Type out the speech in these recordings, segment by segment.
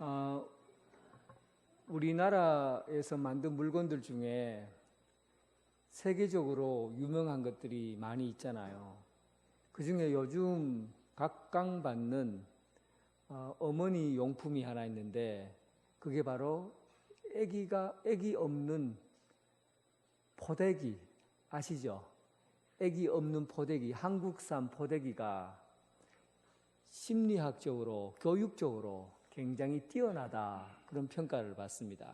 어, 우리나라에서 만든 물건들 중에 세계적으로 유명한 것들이 많이 있잖아요. 그 중에 요즘 각광받는 어머니 용품이 하나 있는데 그게 바로 애기 없는 포대기 아시죠? 애기 없는 포대기, 한국산 포대기가 심리학적으로, 교육적으로 굉장히 뛰어나다 그런 평가를 받습니다.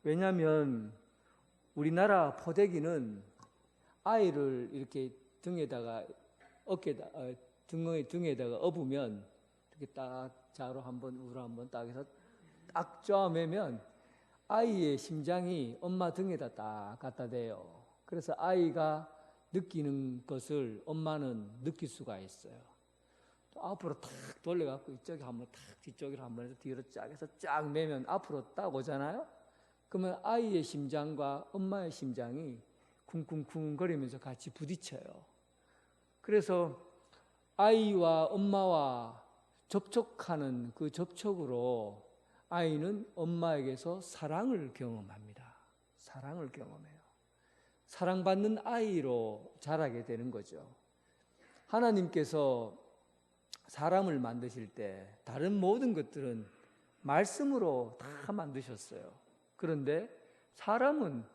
왜냐하면 우리나라 포대기는 아이를 이렇게 등에다가 등에다가 업으면 이렇게 딱 좌로 한번 우로 한번 딱 해서 딱 쪼아매면 아이의 심장이 엄마 등에다 딱 갖다 대요. 그래서 아이가 느끼는 것을 엄마는 느낄 수가 있어요. 또 앞으로 탁 돌려갖고 이쪽에 한번 탁 뒤쪽으로 한번 해서 뒤로 쫙 해서 쫙 매면 앞으로 딱 오잖아요. 그러면 아이의 심장과 엄마의 심장이 쿵쿵쿵 거리면서 같이 부딪혀요. 그래서 아이와 엄마와 접촉하는 그 접촉으로 아이는 엄마에게서 사랑을 경험합니다. 사랑을 경험해요. 사랑받는 아이로 자라게 되는 거죠. 하나님께서 사람을 만드실 때 다른 모든 것들은 말씀으로 다 만드셨어요. 그런데 사람은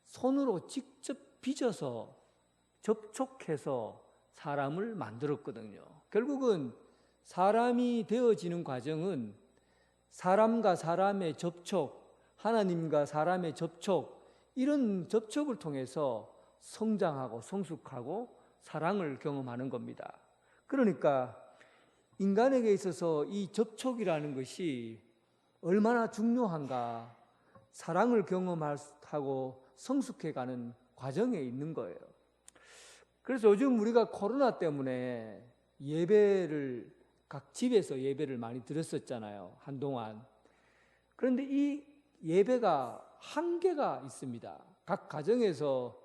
손으로 직접 빚어서 접촉해서 사람을 만들었거든요. 결국은 사람이 되어지는 과정은 사람과 사람의 접촉, 하나님과 사람의 접촉, 이런 접촉을 통해서 성장하고 성숙하고 사랑을 경험하는 겁니다. 그러니까 인간에게 있어서 이 접촉이라는 것이 얼마나 중요한가, 사랑을 경험하고 성숙해가는 과정에 있는 거예요. 그래서 요즘 우리가 코로나 때문에 예배를 각 집에서 예배를 많이 드렸었잖아요, 한동안. 그런데 이 예배가 한계가 있습니다. 각 가정에서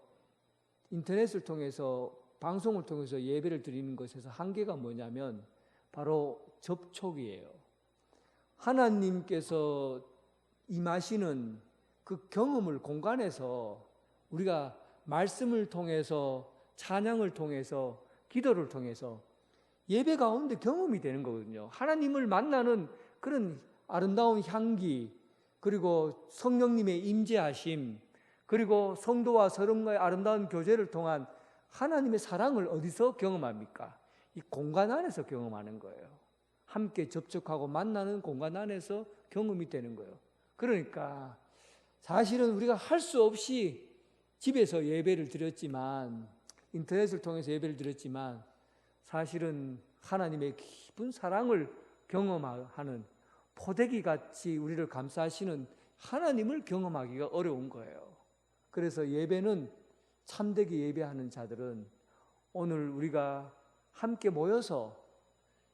인터넷을 통해서 방송을 통해서 예배를 드리는 것에서 한계가 뭐냐면 바로 접촉이에요. 하나님께서 임하시는 그 경험을 공간에서 우리가 말씀을 통해서, 찬양을 통해서, 기도를 통해서 예배 가운데 경험이 되는 거거든요. 하나님을 만나는 그런 아름다운 향기, 그리고 성령님의 임재하심, 그리고 성도와 서로의 아름다운 교제를 통한 하나님의 사랑을 어디서 경험합니까? 이 공간 안에서 경험하는 거예요. 함께 접촉하고 만나는 공간 안에서 경험이 되는 거예요. 그러니까 사실은 우리가 할 수 없이 집에서 예배를 드렸지만, 인터넷을 통해서 예배를 드렸지만, 사실은 하나님의 깊은 사랑을 경험하는 포대기같이 우리를 감싸시는 하나님을 경험하기가 어려운 거예요. 그래서 예배는, 참되게 예배하는 자들은 오늘 우리가 함께 모여서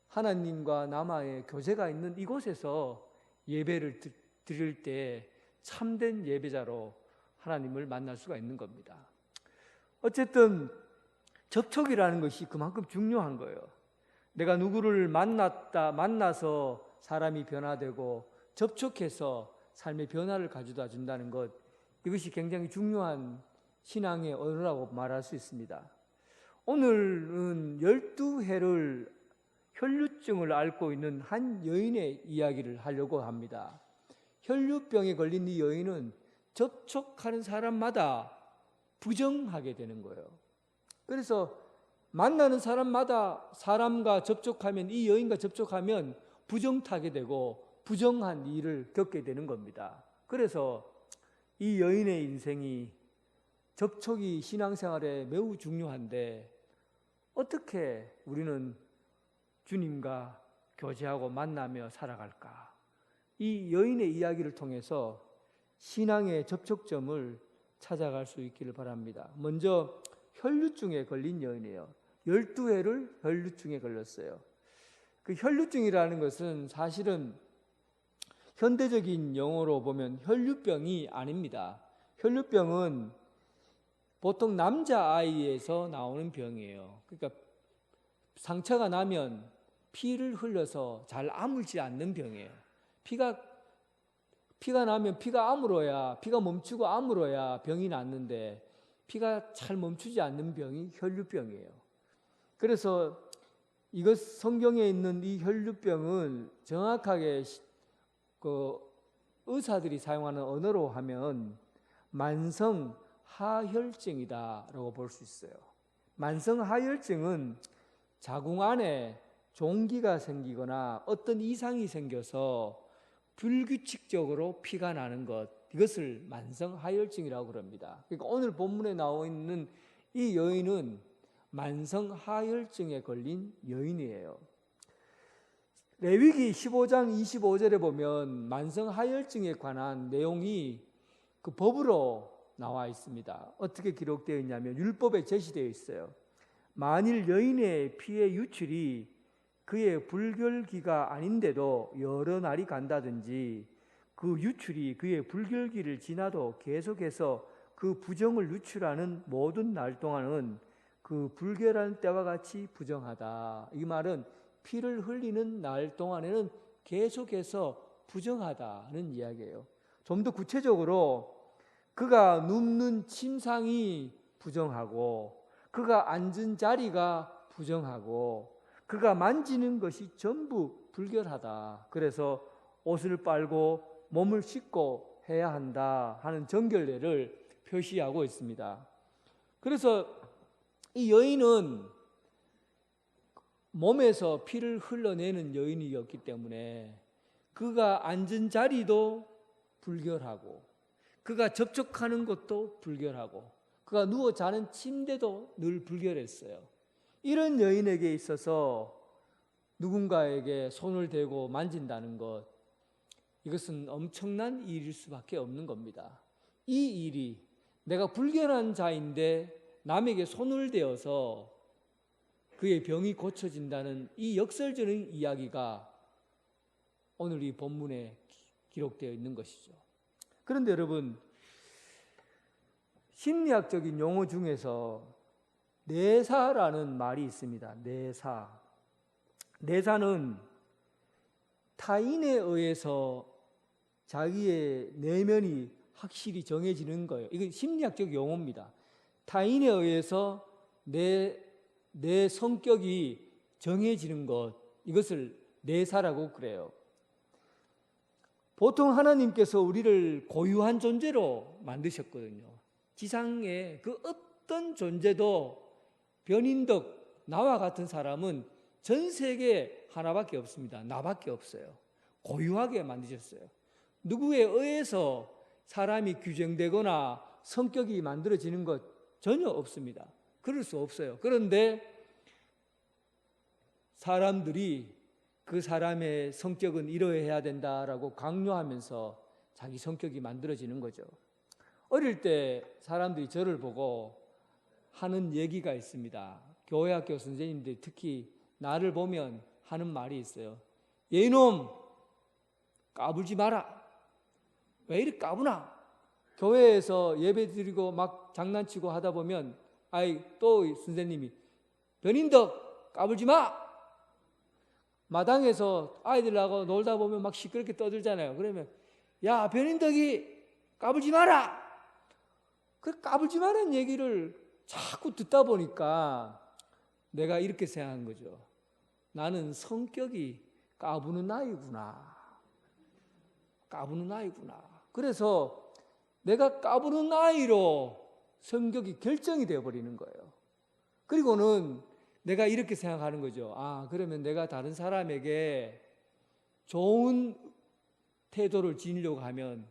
하나님과 남아의 교제가 있는 이곳에서 예배를 드릴 때 참된 예배자로 하나님을 만날 수가 있는 겁니다. 어쨌든 접촉이라는 것이 그만큼 중요한 거예요. 내가 누구를 만나서 사람이 변화되고 접촉해서 삶의 변화를 가져다 준다는 것, 이것이 굉장히 중요한 신앙의 언어라고 말할 수 있습니다. 오늘은 12해를 혈류증을 앓고 있는 한 여인의 이야기를 하려고 합니다. 혈류병에 걸린 이 여인은 접촉하는 사람마다 부정하게 되는 거예요. 그래서 만나는 사람마다 사람과 접촉하면, 이 여인과 접촉하면 부정타게 되고 부정한 일을 겪게 되는 겁니다. 그래서 이 여인의 인생이, 접촉이 신앙생활에 매우 중요한데 어떻게 우리는 주님과 교제하고 만나며 살아갈까? 이 여인의 이야기를 통해서 신앙의 접촉점을 찾아갈 수 있기를 바랍니다. 먼저 혈류증에 걸린 여인이에요. 12해를 혈류증에 걸렸어요. 그 혈류증이라는 것은 사실은 현대적인 용어로 보면 혈류병이 아닙니다. 혈류병은 보통 남자아이에서 나오는 병이에요. 그러니까 상처가 나면 피를 흘려서 잘 아물지 않는 병이에요. 피가 나면 피가 아물어야, 피가 멈추고 아물어야 병이 낫는데 피가 잘 멈추지 않는 병이 혈류병이에요. 그래서 이것 성경에 있는 이 혈류병은 정확하게 그 의사들이 사용하는 언어로 하면 만성 하혈증이다라고 볼 수 있어요. 만성 하혈증은 자궁 안에 종기가 생기거나 어떤 이상이 생겨서 불규칙적으로 피가 나는 것, 이것을 만성 하혈증이라고 그럽니다. 그러니까 오늘 본문에 나와 있는 이 여인은 만성 하혈증에 걸린 여인이에요. 레위기 15장 25절에 보면 만성 하혈증에 관한 내용이 그 법으로 나와 있습니다. 어떻게 기록되어 있냐면 율법에 제시되어 있어요. 만일 여인의 피의 유출이 그의 불결기가 아닌데도 여러 날이 간다든지 그 유출이 그의 불결기를 지나도 계속해서 그 부정을 유출하는 모든 날 동안은 그 불결한 때와 같이 부정하다. 이 말은 피를 흘리는 날 동안에는 계속해서 부정하다는 이야기예요. 좀 더 구체적으로 그가 눕는 침상이 부정하고 그가 앉은 자리가 부정하고 그가 만지는 것이 전부 불결하다. 그래서 옷을 빨고 몸을 씻고 해야 한다 하는 정결례를 표시하고 있습니다. 그래서 이 여인은 몸에서 피를 흘러내는 여인이었기 때문에 그가 앉은 자리도 불결하고 그가 접촉하는 것도 불결하고 그가 누워 자는 침대도 늘 불결했어요. 이런 여인에게 있어서 누군가에게 손을 대고 만진다는 것, 이것은 엄청난 일일 수밖에 없는 겁니다. 이 일이 내가 불결한 자인데 남에게 손을 대어서 그의 병이 고쳐진다는 이 역설적인 이야기가 오늘 이 본문에 기록되어 있는 것이죠. 그런데 여러분, 심리학적인 용어 중에서 내사라는 말이 있습니다. 내사. 내사는 타인에 의해서 자기의 내면이 확실히 정해지는 거예요. 이건 심리학적 용어입니다. 타인에 의해서 내 성격이 정해지는 것, 이것을 내사라고 그래요. 보통 하나님께서 우리를 고유한 존재로 만드셨거든요. 지상에 그 어떤 존재도 변인덕 나와 같은 사람은 전 세계에 하나밖에 없습니다. 나밖에 없어요. 고유하게 만드셨어요. 누구에 의해서 사람이 규정되거나 성격이 만들어지는 것 전혀 없습니다. 그럴 수 없어요. 그런데 사람들이 그 사람의 성격은 이러해야 된다라고 강요하면서 자기 성격이 만들어지는 거죠. 어릴 때 사람들이 저를 보고 하는 얘기가 있습니다. 교회학교 선생님들이 특히 나를 보면 하는 말이 있어요. 야, 이놈 까불지 마라. 왜 이리 까부나? 교회에서 예배 드리고 막 장난치고 하다 보면 또 선생님이 변인덕 까불지 마. 마당에서 아이들하고 놀다 보면 막 시끄럽게 떠들잖아요. 그러면 야, 변인덕이 까불지 마라. 그 까불지 마라는 얘기를 자꾸 듣다 보니까 내가 이렇게 생각한 거죠. 나는 성격이 까부는 아이구나. 까부는 아이구나. 그래서 내가 까부는 아이로 성격이 결정이 되어버리는 거예요. 그리고는 내가 이렇게 생각하는 거죠. 그러면 내가 다른 사람에게 좋은 태도를 지니려고 하면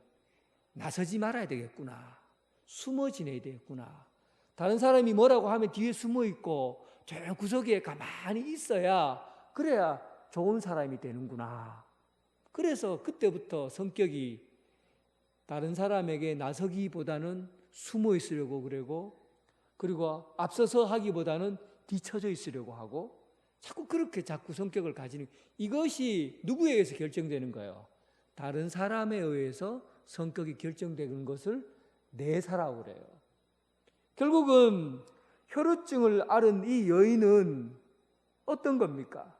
나서지 말아야 되겠구나. 숨어 지내야 되겠구나. 다른 사람이 뭐라고 하면 뒤에 숨어 있고 조용 구석에 가만히 있어야 그래야 좋은 사람이 되는구나. 그래서 그때부터 성격이 다른 사람에게 나서기보다는 숨어 있으려고 그리고 앞서서 하기보다는 뒤쳐져 있으려고 하고 자꾸 성격을 가지는, 이것이 누구에 의해서 결정되는 거예요? 다른 사람에 의해서 성격이 결정되는 것을 내사라고 그래요. 결국은 혈루증을 앓은 이 여인은 어떤 겁니까?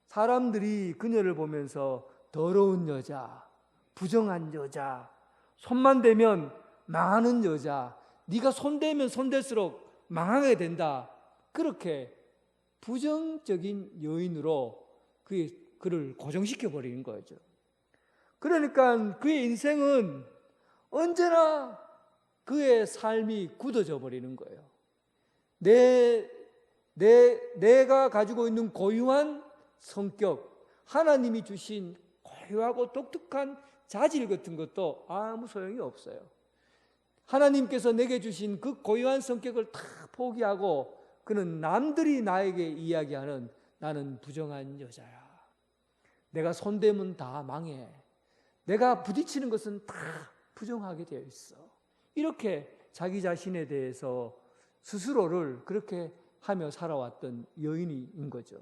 사람들이 그녀를 보면서 더러운 여자, 부정한 여자, 손만 대면 망하는 여자, 네가 손대면 손댈수록 망하게 된다. 그렇게 부정적인 여인으로 그를 고정시켜 버리는 거죠. 그러니까 그의 인생은 언제나 그의 삶이 굳어져 버리는 거예요. 내가 가지고 있는 고유한 성격, 하나님이 주신 고유하고 독특한 자질 같은 것도 아무 소용이 없어요. 하나님께서 내게 주신 그 고유한 성격을 다 포기하고 그는 남들이 나에게 이야기하는 나는 부정한 여자야. 내가 손대면 다 망해. 내가 부딪히는 것은 다 부정하게 되어 있어. 이렇게 자기 자신에 대해서 스스로를 그렇게 하며 살아왔던 여인인 거죠.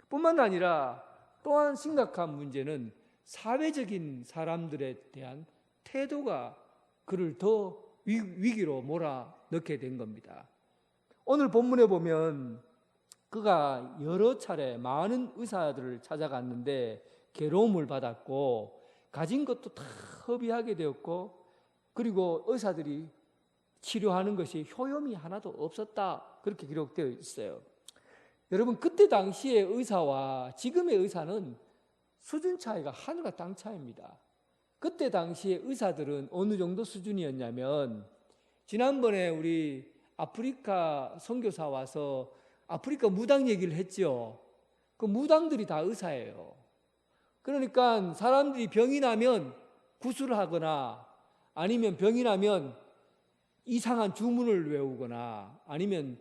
뿐만 아니라 또한 심각한 문제는 사회적인 사람들에 대한 태도가 그를 더 위기로 몰아넣게 된 겁니다. 오늘 본문에 보면 그가 여러 차례 많은 의사들을 찾아갔는데 괴로움을 받았고 가진 것도 다 허비하게 되었고 그리고 의사들이 치료하는 것이 효험이 하나도 없었다. 그렇게 기록되어 있어요. 여러분 그때 당시의 의사와 지금의 의사는 수준 차이가 하늘과 땅 차이입니다. 그때 당시의 의사들은 어느 정도 수준이었냐면 지난번에 우리 아프리카 선교사 와서 아프리카 무당 얘기를 했죠. 그 무당들이 다 의사예요. 그러니까 사람들이 병이 나면 구술을 하거나 아니면 병이 나면 이상한 주문을 외우거나 아니면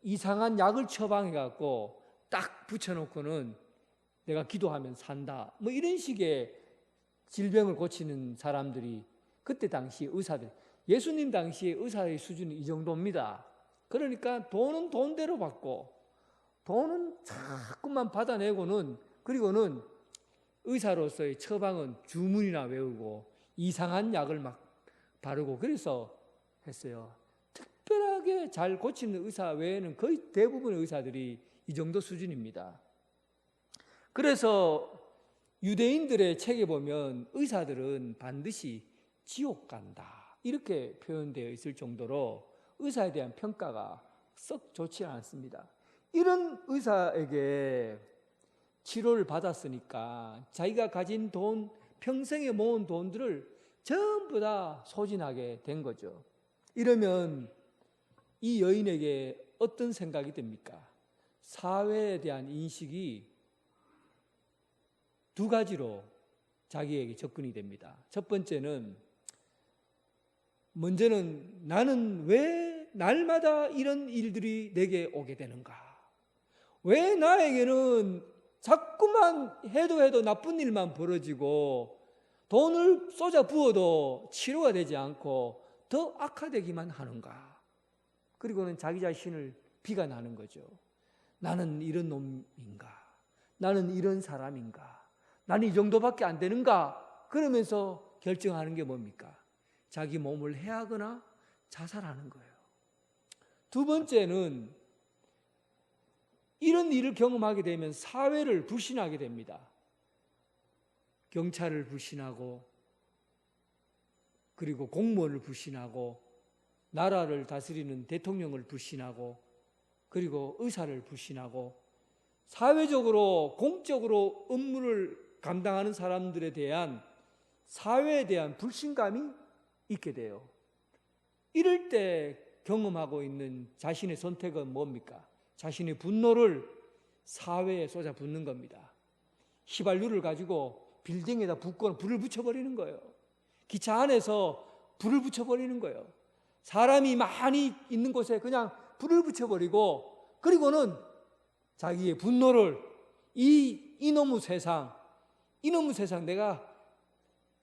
이상한 약을 처방해 갖고 딱 붙여놓고는 내가 기도하면 산다. 뭐 이런 식의 질병을 고치는 사람들이 그때 당시 의사들, 예수님 당시의 의사의 수준이 이 정도입니다. 그러니까 돈은 돈대로 받고 돈은 자꾸만 받아내고는 그리고는 의사로서의 처방은 주문이나 외우고 이상한 약을 막 바르고 그래서 했어요. 특별하게 잘 고치는 의사 외에는 거의 대부분의 의사들이 이 정도 수준입니다. 그래서 유대인들의 책에 보면 의사들은 반드시 지옥 간다 이렇게 표현되어 있을 정도로 의사에 대한 평가가 썩 좋지 않습니다. 이런 의사에게 치료를 받았으니까 자기가 가진 돈, 평생에 모은 돈들을 전부 다 소진하게 된 거죠. 이러면 이 여인에게 어떤 생각이 듭니까? 사회에 대한 인식이 두 가지로 자기에게 접근이 됩니다. 첫 번째는 먼저는 나는 왜 날마다 이런 일들이 내게 오게 되는가? 왜 나에게는 자꾸만 해도 나쁜 일만 벌어지고 돈을 쏟아 부어도 치료가 되지 않고 더 악화되기만 하는가? 그리고는 자기 자신을 비관하는 거죠. 나는 이런 놈인가? 나는 이런 사람인가? 나는 이 정도밖에 안 되는가? 그러면서 결정하는 게 뭡니까? 자기 몸을 해하거나 자살하는 거예요. 두 번째는 이런 일을 경험하게 되면 사회를 불신하게 됩니다. 경찰을 불신하고 그리고 공무원을 불신하고 나라를 다스리는 대통령을 불신하고 그리고 의사를 불신하고 사회적으로 공적으로 업무를 감당하는 사람들에 대한 사회에 대한 불신감이 있게 돼요. 이럴 때 경험하고 있는 자신의 선택은 뭡니까? 자신의 분노를 사회에 쏟아붓는 겁니다. 휘발유를 가지고 빌딩에다 붓고 불을 붙여버리는 거예요. 기차 안에서 불을 붙여버리는 거예요. 사람이 많이 있는 곳에 그냥 불을 붙여버리고 그리고는 자기의 분노를 이놈의 세상 내가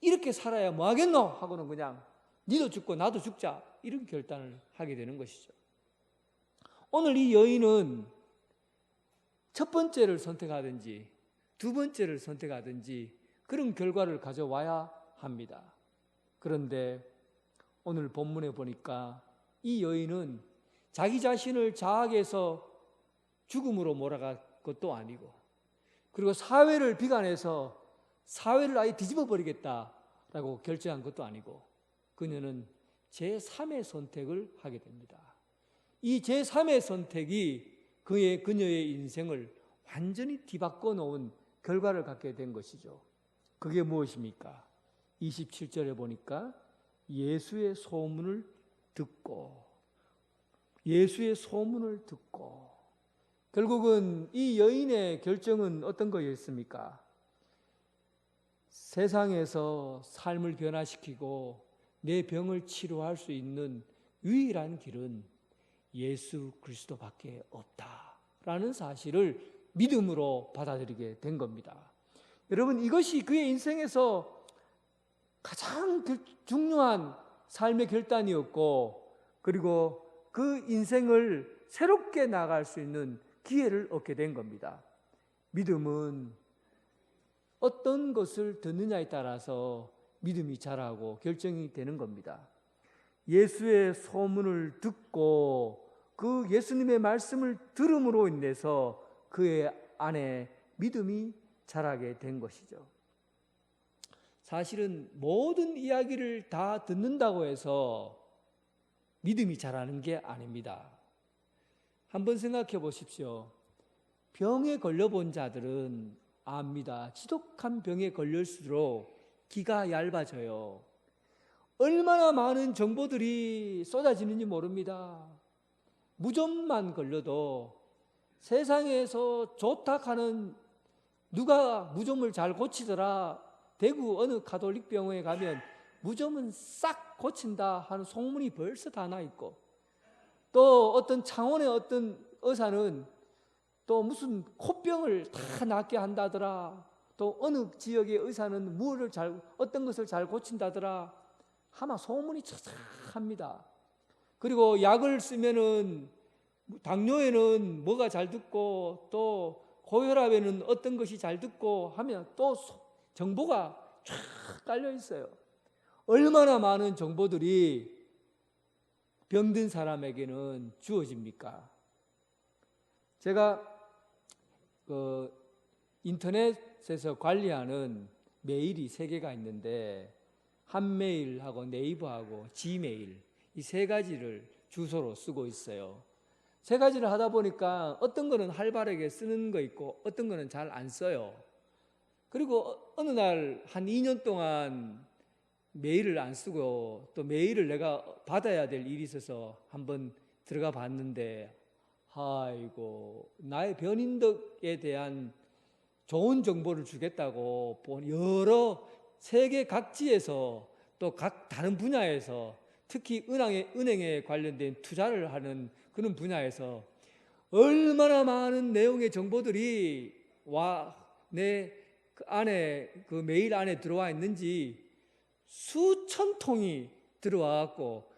이렇게 살아야 뭐 하겠노? 하고는 그냥 니도 죽고 나도 죽자 이런 결단을 하게 되는 것이죠. 오늘 이 여인은 첫 번째를 선택하든지 두 번째를 선택하든지 그런 결과를 가져와야 합니다. 그런데 오늘 본문에 보니까 이 여인은 자기 자신을 자학해서 죽음으로 몰아갈 것도 아니고 그리고 사회를 비관해서 사회를 아예 뒤집어 버리겠다라고 결정한 것도 아니고 그녀는 제3의 선택을 하게 됩니다. 이 제3의 선택이 그녀의 인생을 완전히 뒤바꿔 놓은 결과를 갖게 된 것이죠. 그게 무엇입니까? 27절에 보니까 예수의 소문을 듣고 결국은 이 여인의 결정은 어떤 거였습니까? 세상에서 삶을 변화시키고 내 병을 치료할 수 있는 유일한 길은 예수 그리스도밖에 없다라는 사실을 믿음으로 받아들이게 된 겁니다. 여러분, 이것이 그의 인생에서 가장 중요한 삶의 결단이었고, 그리고 그 인생을 새롭게 나아갈 수 있는 기회를 얻게 된 겁니다. 믿음은 어떤 것을 듣느냐에 따라서 믿음이 자라고 결정이 되는 겁니다. 예수의 소문을 듣고 그 예수님의 말씀을 들음으로 인해서 그의 안에 믿음이 자라게 된 것이죠. 사실은 모든 이야기를 다 듣는다고 해서 믿음이 자라는 게 아닙니다. 한번 생각해 보십시오. 병에 걸려본 자들은 압니다. 지독한 병에 걸릴수록 기가 얇아져요. 얼마나 많은 정보들이 쏟아지는지 모릅니다. 무좀만 걸려도 세상에서 좋다 하는 누가 무좀을 잘 고치더라, 대구 어느 가톨릭 병원에 가면 무좀은 싹 고친다 하는 소문이 벌써 다 나 있고, 또 어떤 창원의 어떤 의사는 또 무슨 코병을 다 낫게 한다더라, 또 어느 지역의 의사는 어떤 것을 잘 고친다더라, 아마 소문이 차차합니다. 그리고 약을 쓰면은 당뇨에는 뭐가 잘 듣고 또 고혈압에는 어떤 것이 잘 듣고 하면 또 정보가 쫙 깔려 있어요. 얼마나 많은 정보들이 병든 사람에게는 주어집니까? 제가 인터넷에서 관리하는 메일이 3개가 있는데, 한메일하고 네이버하고 지메일, 이 3가지를 주소로 쓰고 있어요. 3가지를 하다 보니까 어떤 거는 활발하게 쓰는 거 있고 어떤 거는 잘 안 써요. 그리고 어느 날 한 2년 동안 메일을 안 쓰고 또 메일을 내가 받아야 될 일이 있어서 한번 들어가 봤는데, 아이고, 나의 변인덕에 대한 좋은 정보를 주겠다고 여러 세계 각지에서 또 각 다른 분야에서, 특히 은행에 관련된 투자를 하는 그런 분야에서 얼마나 많은 내용의 정보들이 내 그 메일 안에 들어와 있는지 수천 통이 들어와 갖고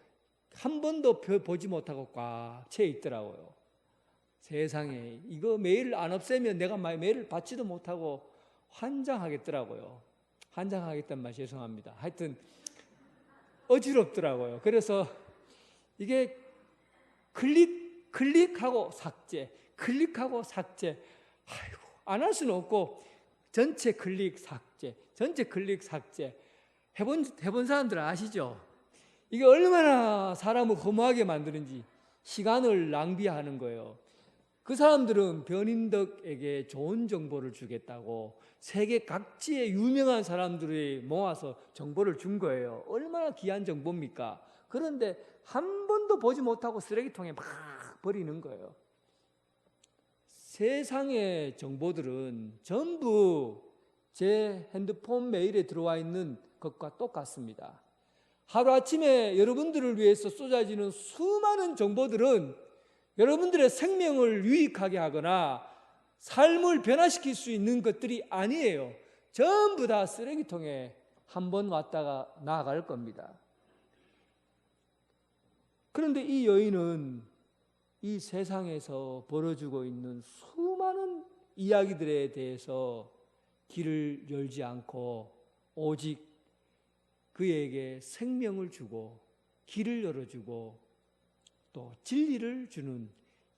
한 번도 보지 못하고 꽉 채 있더라고요. 세상에, 이거 메일 안 없애면 내가 메일을 받지도 못하고 환장하겠더라고요. 환장하겠다는 말 죄송합니다. 하여튼 어지럽더라고요. 그래서 이게 클릭하고 삭제, 클릭하고 삭제. 아이고, 안 할 수는 없고 전체 클릭 삭제, 전체 클릭 삭제. 해본 사람들 아시죠? 이게 얼마나 사람을 허무하게 만드는지, 시간을 낭비하는 거예요. 그 사람들은 변인덕에게 좋은 정보를 주겠다고 세계 각지의 유명한 사람들이 모아서 정보를 준 거예요. 얼마나 귀한 정보입니까? 그런데 한 번도 보지 못하고 쓰레기통에 막 버리는 거예요. 세상의 정보들은 전부 제 핸드폰 메일에 들어와 있는 것과 똑같습니다. 하루아침에 여러분들을 위해서 쏟아지는 수많은 정보들은 여러분들의 생명을 유익하게 하거나 삶을 변화시킬 수 있는 것들이 아니에요. 전부 다 쓰레기통에 한 번 왔다가 나갈 겁니다. 그런데 이 여인은 이 세상에서 벌어지고 있는 수많은 이야기들에 대해서 길을 열지 않고 오직 그에게 생명을 주고 길을 열어주고 또 진리를 주는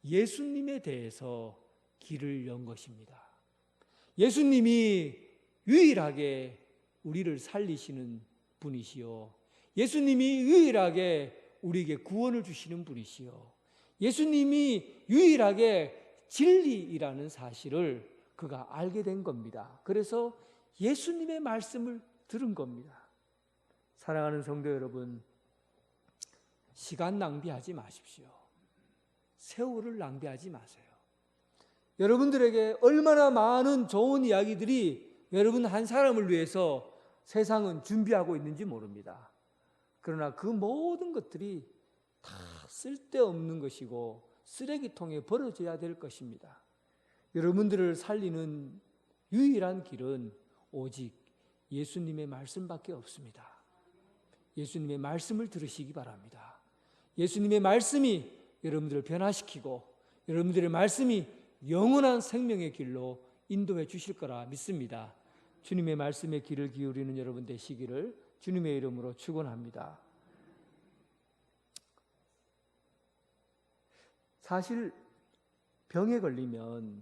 예수님에 대해서 길을 연 것입니다. 예수님이 유일하게 우리를 살리시는 분이시요, 예수님이 유일하게 우리에게 구원을 주시는 분이시요, 예수님이 유일하게 진리이라는 사실을 그가 알게 된 겁니다. 그래서 예수님의 말씀을 들은 겁니다. 사랑하는 성도 여러분, 시간 낭비하지 마십시오. 세월을 낭비하지 마세요. 여러분들에게 얼마나 많은 좋은 이야기들이 여러분 한 사람을 위해서 세상은 준비하고 있는지 모릅니다. 그러나 그 모든 것들이 다 쓸데없는 것이고 쓰레기통에 버려져야 될 것입니다. 여러분들을 살리는 유일한 길은 오직 예수님의 말씀밖에 없습니다. 예수님의 말씀을 들으시기 바랍니다. 예수님의 말씀이 여러분들을 변화시키고 여러분들의 말씀이 영원한 생명의 길로 인도해 주실 거라 믿습니다. 주님의 말씀에 귀를 기울이는 여러분 되시기를 주님의 이름으로 축원합니다. 사실 병에 걸리면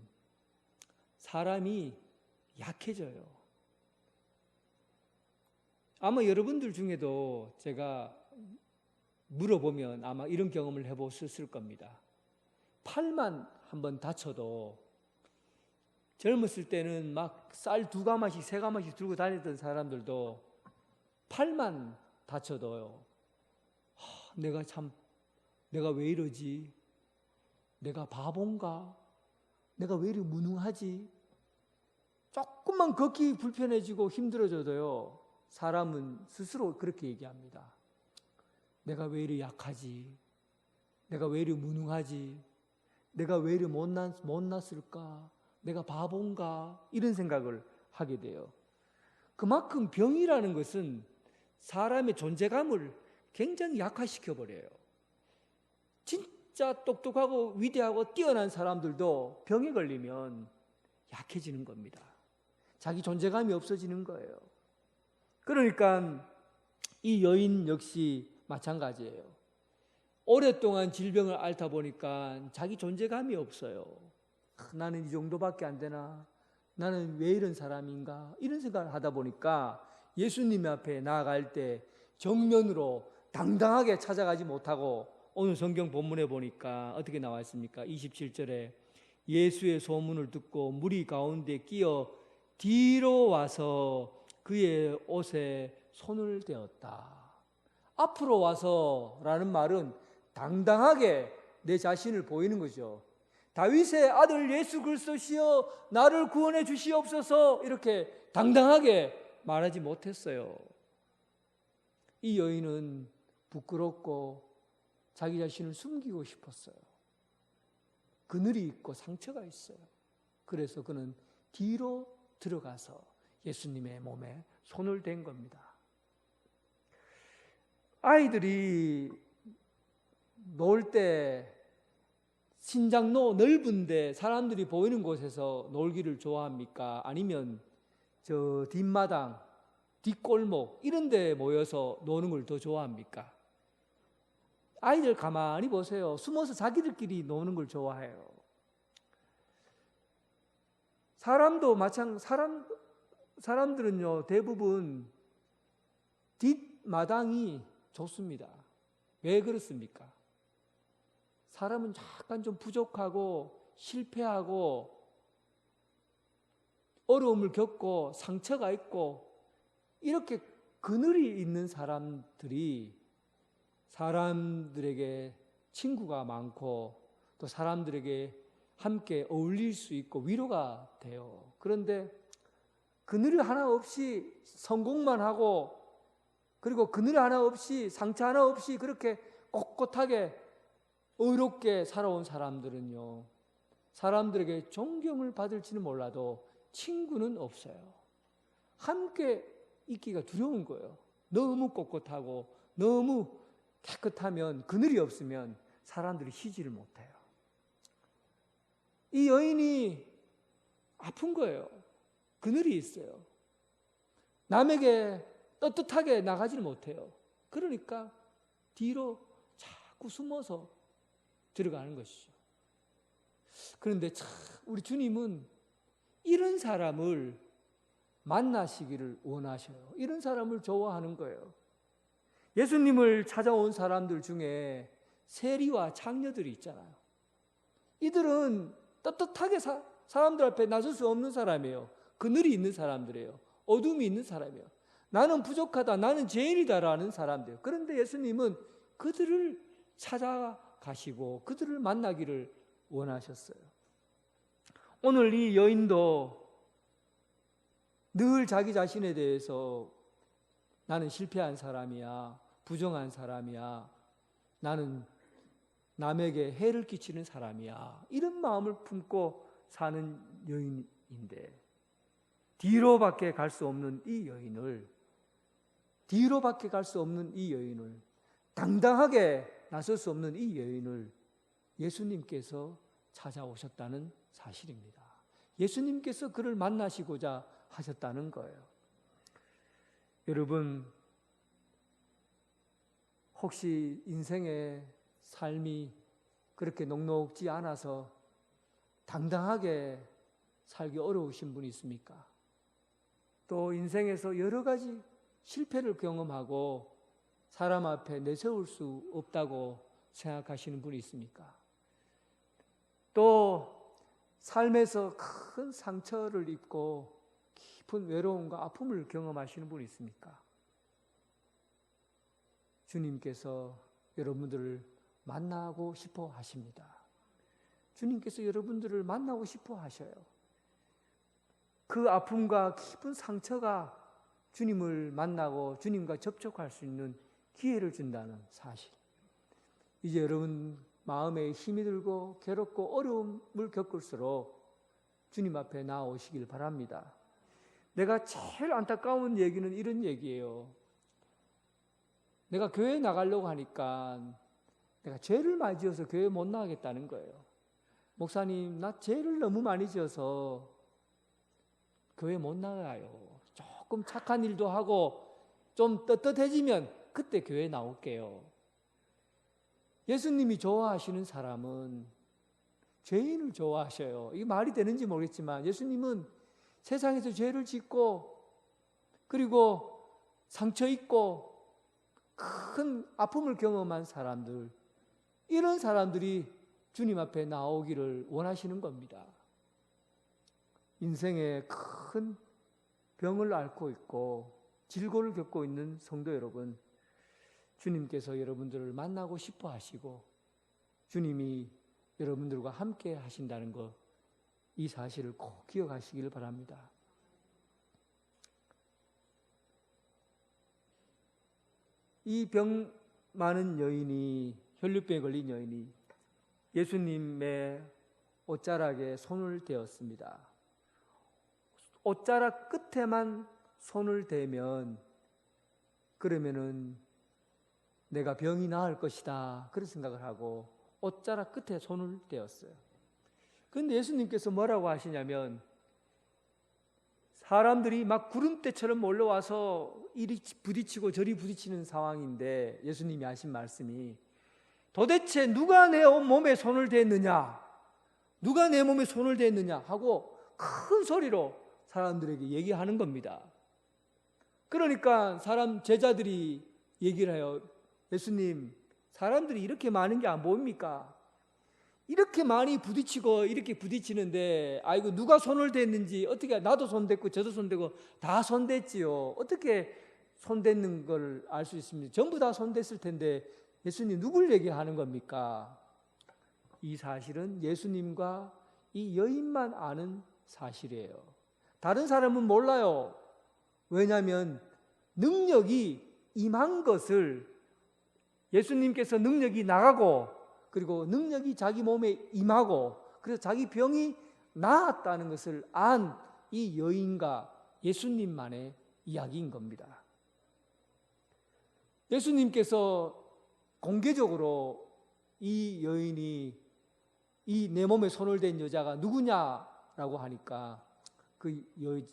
사람이 약해져요. 아마 여러분들 중에도 제가 물어보면 아마 이런 경험을 해보셨을 겁니다. 팔만 한번 다쳐도 젊었을 때는 막 쌀 2가마씩 3가마씩 들고 다니던 사람들도 팔만 다쳐도요, 내가 왜 이러지? 내가 바본가? 내가 왜 이렇게 무능하지? 조금만 걷기 불편해지고 힘들어져도요, 사람은 스스로 그렇게 얘기합니다. 내가 왜 이렇게 약하지? 내가 왜 이렇게 무능하지? 내가 왜 이렇게 못났을까? 내가 바본가? 이런 생각을 하게 돼요. 그만큼 병이라는 것은 사람의 존재감을 굉장히 약화시켜버려요. 진짜 똑똑하고 위대하고 뛰어난 사람들도 병에 걸리면 약해지는 겁니다. 자기 존재감이 없어지는 거예요. 그러니까 이 여인 역시 마찬가지예요. 오랫동안 질병을 앓다 보니까 자기 존재감이 없어요. 나는 이 정도밖에 안 되나? 나는 왜 이런 사람인가? 이런 생각을 하다 보니까 예수님 앞에 나아갈 때 정면으로 당당하게 찾아가지 못하고 오늘 성경 본문에 보니까 어떻게 나와 있습니까? 27절에 예수의 소문을 듣고 무리 가운데 끼어 뒤로 와서 그의 옷에 손을 대었다. 앞으로 와서라는 말은 당당하게 내 자신을 보이는 거죠. 다윗의 아들 예수 그리스도시여 나를 구원해 주시옵소서, 이렇게 당당하게 말하지 못했어요. 이 여인은 부끄럽고 자기 자신을 숨기고 싶었어요. 그늘이 있고 상처가 있어요. 그래서 그는 뒤로 들어가서 예수님의 몸에 손을 댄 겁니다. 아이들이 놀 때 신장로 넓은데 사람들이 보이는 곳에서 놀기를 좋아합니까? 아니면 저 뒷마당, 뒷골목 이런 데 모여서 노는 걸 더 좋아합니까? 아이들 가만히 보세요. 숨어서 자기들끼리 노는 걸 좋아해요. 사람들은요, 대부분 뒷마당이 좋습니다. 왜 그렇습니까? 사람은 약간 좀 부족하고 실패하고 어려움을 겪고 상처가 있고 이렇게 그늘이 있는 사람들이 사람들에게 친구가 많고 또 사람들에게 함께 어울릴 수 있고 위로가 돼요. 그런데 그늘이 하나 없이 성공만 하고 그리고 그늘이 하나 없이 상처 하나 없이 그렇게 꼿꼿하게 의롭게 살아온 사람들은요, 사람들에게 존경을 받을지는 몰라도 친구는 없어요. 함께 있기가 두려운 거예요. 너무 꼿꼿하고 너무 깨끗하면, 그늘이 없으면 사람들이 쉬지를 못해요. 이 여인이 아픈 거예요. 그늘이 있어요. 남에게 떳떳하게 나가지를 못해요. 그러니까 뒤로 자꾸 숨어서 들어가는 것이죠. 그런데 참 우리 주님은 이런 사람을 만나시기를 원하셔요. 이런 사람을 좋아하는 거예요. 예수님을 찾아온 사람들 중에 세리와 창녀들이 있잖아요. 이들은 떳떳하게 사람들 앞에 나설 수 없는 사람이에요. 그늘이 있는 사람들이에요. 어둠이 있는 사람이에요. 나는 부족하다, 나는 죄인이다라는 사람들. 그런데 예수님은 그들을 찾아가시고 그들을 만나기를 원하셨어요. 오늘 이 여인도 늘 자기 자신에 대해서 나는 실패한 사람이야, 부정한 사람이야, 나는 남에게 해를 끼치는 사람이야, 이런 마음을 품고 사는 여인인데, 뒤로밖에 갈 수 없는 이 여인을, 당당하게 나설 수 없는 이 여인을 예수님께서 찾아오셨다는 사실입니다. 예수님께서 그를 만나시고자 하셨다는 거예요. 여러분, 혹시 인생의 삶이 그렇게 녹록지 않아서 당당하게 살기 어려우신 분이 있습니까? 또 인생에서 여러 가지 실패를 경험하고 사람 앞에 내세울 수 없다고 생각하시는 분이 있습니까? 또 삶에서 큰 상처를 입고 깊은 외로움과 아픔을 경험하시는 분이 있습니까? 주님께서 여러분들을 만나고 싶어 하십니다. 주님께서 여러분들을 만나고 싶어 하셔요. 그 아픔과 깊은 상처가 주님을 만나고 주님과 접촉할 수 있는 기회를 준다는 사실. 이제 여러분 마음에 힘이 들고 괴롭고 어려움을 겪을수록 주님 앞에 나오시길 바랍니다. 내가 제일 안타까운 얘기는 이런 얘기예요. 내가 교회 나가려고 하니까 내가 죄를 많이 지어서 교회 못 나가겠다는 거예요. 목사님, 나 죄를 너무 많이 지어서 교회 못 나가요. 조금 착한 일도 하고 좀 떳떳해지면 그때 교회 나올게요. 예수님이 좋아하시는 사람은 죄인을 좋아하셔요. 이게 말이 되는지 모르겠지만 예수님은 세상에서 죄를 짓고 그리고 상처 입고 큰 아픔을 경험한 사람들, 이런 사람들이 주님 앞에 나오기를 원하시는 겁니다. 인생에 큰 병을 앓고 있고 질고를 겪고 있는 성도 여러분, 주님께서 여러분들을 만나고 싶어 하시고 주님이 여러분들과 함께 하신다는 것, 이 사실을 꼭 기억하시길 바랍니다. 이 병 많은 여인이, 혈류병에 걸린 여인이 예수님의 옷자락에 손을 대었습니다. 옷자락 끝에만 손을 대면 그러면은 내가 병이 나을 것이다, 그런 생각을 하고 옷자락 끝에 손을 대었어요. 그런데 예수님께서 뭐라고 하시냐면, 사람들이 막 구름대처럼 몰려와서 이리 부딪히고 저리 부딪히는 상황인데 예수님이 하신 말씀이, 도대체 누가 내 몸에 손을 댔느냐, 누가 내 몸에 손을 댔느냐 하고 큰 소리로 사람들에게 얘기하는 겁니다. 그러니까 제자들이 얘기를 해요. 예수님, 사람들이 이렇게 많은 게 안 보입니까? 이렇게 많이 부딪히고 이렇게 부딪히는데 아이고 누가 손을 댔는지, 어떻게, 나도 손댔고 저도 손대고 다 손댔지요. 어떻게 손댔는 걸 알 수 있습니까? 전부 다 손댔을 텐데 예수님 누굴 얘기하는 겁니까? 이 사실은 예수님과 이 여인만 아는 사실이에요. 다른 사람은 몰라요. 왜냐하면 능력이 임한 것을, 예수님께서 능력이 나가고 그리고 능력이 자기 몸에 임하고 그래서 자기 병이 나았다는 것을 안 이 여인과 예수님만의 이야기인 겁니다. 예수님께서 공개적으로 이 여인이, 이 내 몸에 손을 댄 여자가 누구냐라고 하니까 그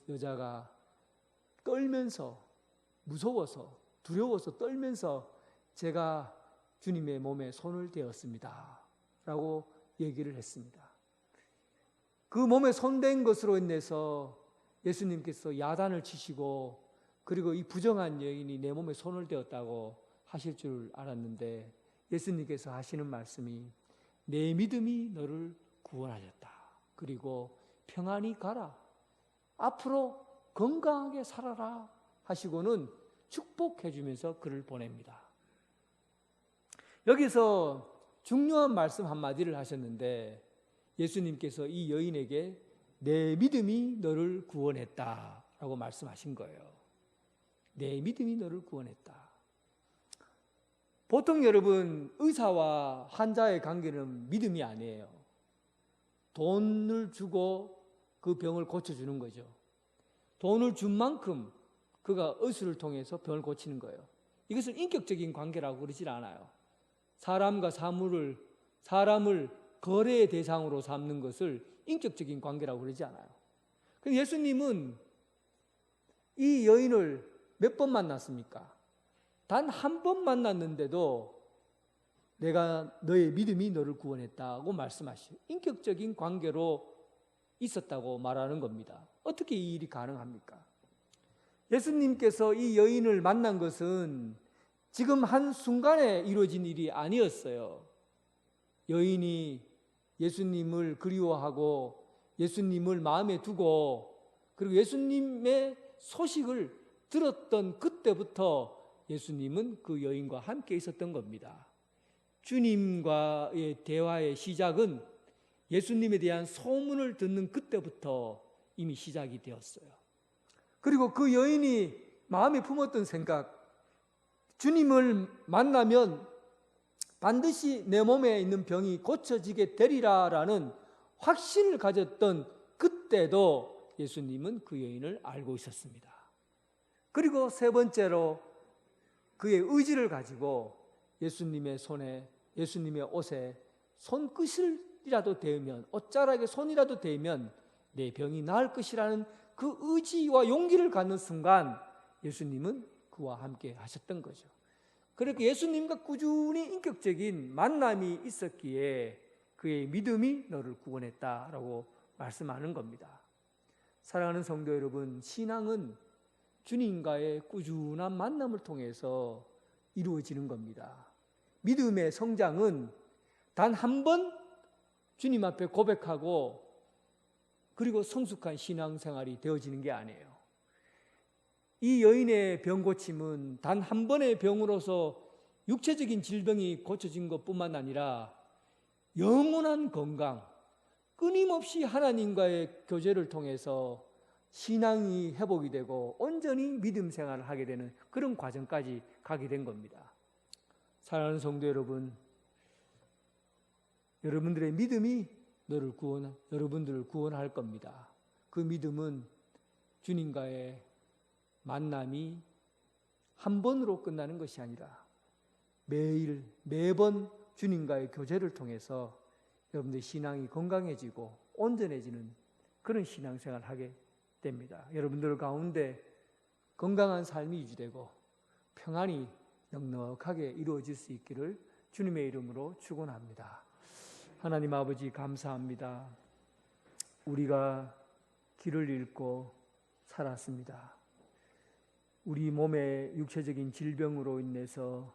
여자가 떨면서, 무서워서 두려워서 떨면서 제가 주님의 몸에 손을 대었습니다 라고 얘기를 했습니다. 그 몸에 손댄 것으로 인해서 예수님께서 야단을 치시고 그리고 이 부정한 여인이 내 몸에 손을 대었다고 하실 줄 알았는데 예수님께서 하시는 말씀이 내 믿음이 너를 구원하였다. 그리고 평안히 가라. 앞으로 건강하게 살아라 하시고는 축복해 주면서 그를 보냅니다. 여기서 중요한 말씀 한마디를 하셨는데 예수님께서 이 여인에게 내 믿음이 너를 구원했다라고 말씀하신 거예요. 내 믿음이 너를 구원했다. 보통 여러분 의사와 환자의 관계는 믿음이 아니에요. 돈을 주고 그 병을 고쳐주는 거죠. 돈을 준 만큼 그가 의술을 통해서 병을 고치는 거예요. 이것을 인격적인 관계라고 그러질 않아요. 사람과 사람을 거래의 대상으로 삼는 것을 인격적인 관계라고 그러지 않아요. 그런데 예수님은 이 여인을 몇 번 만났습니까? 단 한 번 만났는데도 내가 너의 믿음이 너를 구원했다고 말씀하시고 인격적인 관계로 있었다고 말하는 겁니다. 어떻게 이 일이 가능합니까? 예수님께서 이 여인을 만난 것은 지금 한순간에 이루어진 일이 아니었어요. 여인이 예수님을 그리워하고 예수님을 마음에 두고 그리고 예수님의 소식을 들었던 그때부터 예수님은 그 여인과 함께 있었던 겁니다. 주님과의 대화의 시작은 예수님에 대한 소문을 듣는 그때부터 이미 시작이 되었어요. 그리고 그 여인이 마음에 품었던 생각, 주님을 만나면 반드시 내 몸에 있는 병이 고쳐지게 되리라라는 확신을 가졌던 그때도 예수님은 그 여인을 알고 있었습니다. 그리고 세 번째로 그의 의지를 가지고 예수님의 손에, 예수님의 옷에 손끝이라도 대면, 옷자락에 손이라도 대면 내 병이 나을 것이라는 그 의지와 용기를 갖는 순간 예수님은 그와 함께 하셨던 거죠. 그렇게 예수님과 꾸준히 인격적인 만남이 있었기에 그의 믿음이 너를 구원했다라고 말씀하는 겁니다. 사랑하는 성도 여러분, 신앙은 주님과의 꾸준한 만남을 통해서 이루어지는 겁니다. 믿음의 성장은 단 한 번 주님 앞에 고백하고 그리고 성숙한 신앙생활이 되어지는 게 아니에요. 이 여인의 병 고침은 단 한 번의 병으로서 육체적인 질병이 고쳐진 것뿐만 아니라 영원한 건강, 끊임없이 하나님과의 교제를 통해서 신앙이 회복이 되고 온전히 믿음 생활을 하게 되는 그런 과정까지 가게 된 겁니다. 사랑하는 성도 여러분, 여러분들의 믿음이 여러분들을 구원할 겁니다. 그 믿음은 주님과의 만남이 한 번으로 끝나는 것이 아니라 매번 주님과의 교제를 통해서 여러분들의 신앙이 건강해지고 온전해지는 그런 신앙생활을 하게 됩니다. 여러분들 가운데 건강한 삶이 유지되고 평안이 넉넉하게 이루어질 수 있기를 주님의 이름으로 축원합니다. 하나님 아버지 감사합니다. 우리가 길을 잃고 살았습니다. 우리 몸의 육체적인 질병으로 인해서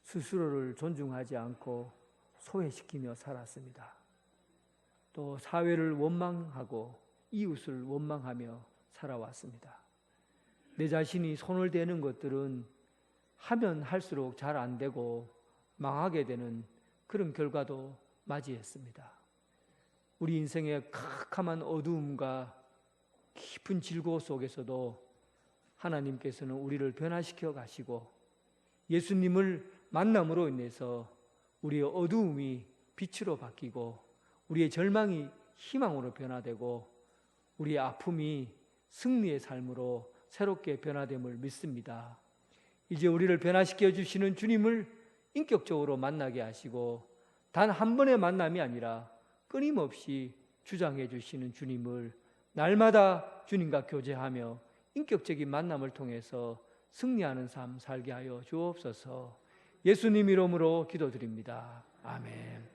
스스로를 존중하지 않고 소외시키며 살았습니다. 또 사회를 원망하고 이웃을 원망하며 살아왔습니다. 내 자신이 손을 대는 것들은 하면 할수록 잘 안 되고 망하게 되는 그런 결과도 맞이했습니다. 우리 인생의 캄캄한 어두움과 깊은 질고 속에서도 하나님께서는 우리를 변화시켜 가시고 예수님을 만남으로 인해서 우리의 어두움이 빛으로 바뀌고 우리의 절망이 희망으로 변화되고 우리의 아픔이 승리의 삶으로 새롭게 변화됨을 믿습니다. 이제 우리를 변화시켜 주시는 주님을 인격적으로 만나게 하시고 단 한 번의 만남이 아니라 끊임없이 주장해 주시는 주님을 날마다 주님과 교제하며 인격적인 만남을 통해서 승리하는 삶 살게 하여 주옵소서. 예수님 이름으로 기도드립니다. 아멘.